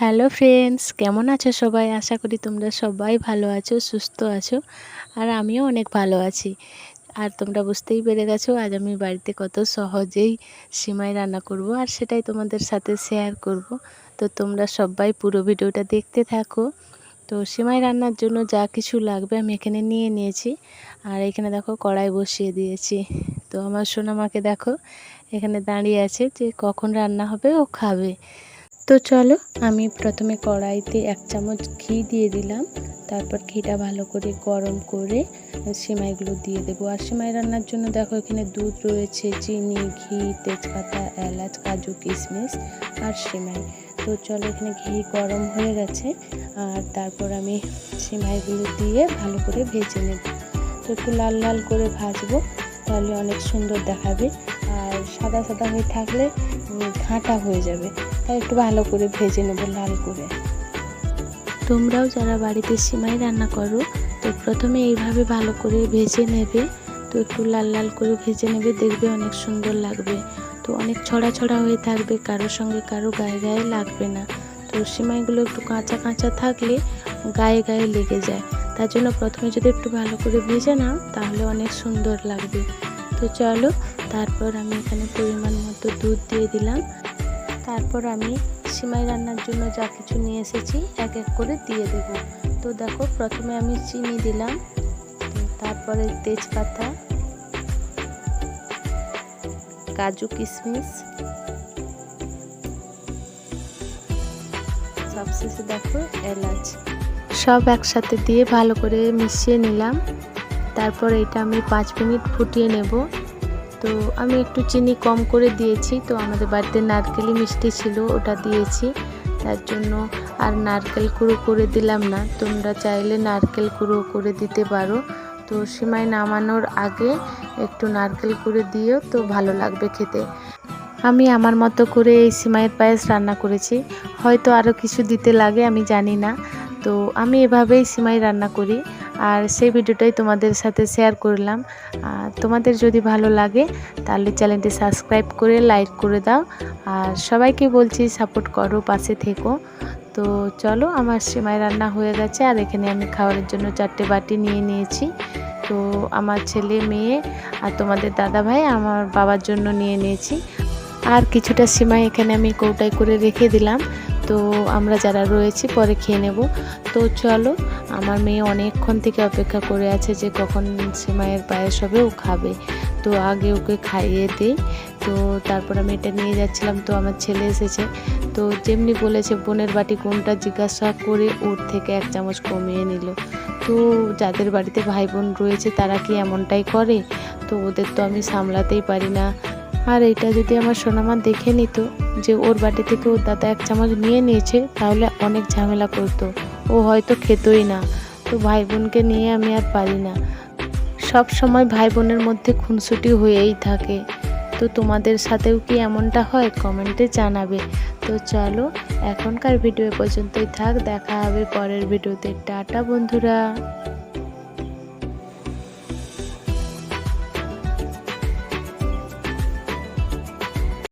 Hello friends, কেমন আছো সবাই? আশা করি তোমরা সবাই ভালো আছো, সুস্থ আছো। আর আমিও অনেক ভালো আছি। আর তোমরা বুঝতেই পেরে গেছো আজ আমি বাড়িতে কত সহজেই সিমাই রান্না করব, আর সেটাই তোমাদের সাথে শেয়ার করব। তো তোমরা সবাই পুরো ভিডিওটা দেখতে থাকো। তো সিমাই রান্নার জন্য যা কিছু লাগবে আমি এখানে নিয়ে নিয়েছি। আর এখানে দেখো কড়াই বসিয়ে দিয়েছি। তো আমার সোনামাকে দেখো এখানে দাঁড়িয়ে আছে যে কখন রান্না হবে ও খাবে। তো চলো, আমি প্রথমে কড়াইতে 1 চামচ ঘি দিয়ে দিলাম। তারপর ঘিটা ভালো করে গরম করে সিমাইগুলো দিয়ে দেবো। আর সিমাই রান্নার জন্য দেখো এখানে দুধ রয়েছে, চিনি, ঘি, তেজপাতা, এলাচ, কাজু, কিশমিশ আর সিমাই। তো চলো, এখানে ঘি গরম হয়ে গেছে। আর তারপর আমি সিমাইগুলো দিয়ে ভালো করে ভেজে নেব। তো একটু লাল লাল করে ভাজবো, তাহলে অনেক সুন্দর দেখাবে। আর সাদা সাদা হয়ে থাকলে ঘাঁটা হয়ে যাবে, তাই একটু ভালো করে ভেজে নেব লাল করে। তোমরাও যারা বাড়িতে সিমাই রান্না করো, তো প্রথমে এইভাবে ভালো করে ভেজে নেবে। তো একটু লাল লাল করে ভেজে নেবে, দেখবে অনেক সুন্দর লাগবে। তো অনেক ছড়া ছড়া হয়ে থাকবে, কারোর সঙ্গে কারো গায়ে গায়ে লাগবে না। তো সিমাইগুলো একটু কাঁচা কাঁচা থাকলে গায়ে গায়ে লেগে যায়, তার জন্য প্রথমে যদি একটু ভালো করে ভেজে নাও তাহলে অনেক সুন্দর লাগবে। তো চলো, তারপর আমি এখানে পরিমাণ মতো দুধ দিয়ে দিলাম। তারপর আমি সিমাই রান্নার জন্য যা কিছু নিয়ে এসেছি এক এক করে দিয়ে দেব। তো দেখো, প্রথমে আমি চিনি দিলাম, তারপরে তেজপাতা, কাজু, কিশমিশ, সবশেষে দেখো এলাচ, সব একসাথে দিয়ে ভালো করে মিশিয়ে নিলাম। তারপর এটা আমি 5 মিনিট ফুটিয়ে নেব। তো আমি একটু চিনি কম করে দিয়েছি, তো আমাদের বাড়িতে নারকেলি মিষ্টি ছিল, ওটা দিয়েছি, তার জন্য আর নারকেল কুড়ো করে দিলাম না। তোমরা চাইলে নারকেল কুড়ো করে দিতে পারো। তো সিমাই নামানোর আগে একটু নারকেল কুড়ো দিও, তো ভালো লাগবে খেতে। আমি আমার মতো করে এই সিমাইয়ের পায়েস রান্না করেছি, হয়তো আরও কিছু দিতে লাগে, আমি জানি না। তো আমি এভাবেই সিমাই রান্না করি, আর সেই ভিডিওটাই তোমাদের সাথে শেয়ার করলাম। তোমাদের যদি ভালো লাগে তাহলে চ্যানেলটি সাবস্ক্রাইব করে লাইক করে দাও। আর সবাইকে বলছি সাপোর্ট করো, পাশে থেকো। তো চলো, আমার সিমাই রান্না হয়ে গেছে। আর এখানে আমি খাবারের জন্য 4টে বাটি নিয়ে নিয়েছি। তো আমার ছেলে, মেয়ে আর তোমাদের দাদা ভাই, আমার বাবার জন্য নিয়ে নিয়েছি। আর কিছুটা সিমাই এখানে আমি কৌটায় করে রেখে দিলাম। তো আমরা যারা রয়েছি পরে খেয়ে নেব। তো চলো, আমার মেয়ে অনেকক্ষণ থেকে অপেক্ষা করে আছে যে কখন সিমাইয়ের পায়েস হবে, ও খাবে। তো আগে ওকে খাইয়ে দিই। তো তারপর আমি এটা নিয়ে যাচ্ছিলাম, তো আমার ছেলে এসেছে। তো যেমনি বলেছে বোনের বাটি কোনটা জিজ্ঞাসা করে ওর থেকে 1 চামচ কমিয়ে নিল। তো যাদের বাড়িতে ভাই বোন রয়েছে তারা কি এমনটাই করে? তো ওদের তো আমি সামলাতেই পারি না। আর এইটা যদি আমার সোনামা দেখে নিত যে ওর বাটি থেকে ওর দাদা 1 চামচ নিয়ে নিয়েছে, তাহলে অনেক ঝামেলা করতো, ও হয়তো খেতই না। তো ভাই বোনকে নিয়ে আমি আর পারি না, সব সময় ভাই বোনের মধ্যে খুনসুটি হয়েই থাকে। তো তোমাদের সাথেও কি এমনটা হয়? কমেন্টে জানাবে। তো চলো, এখনকার ভিডিও পর্যন্তই থাক, দেখা হবে পরের ভিডিওতে। টাটা বন্ধুরা।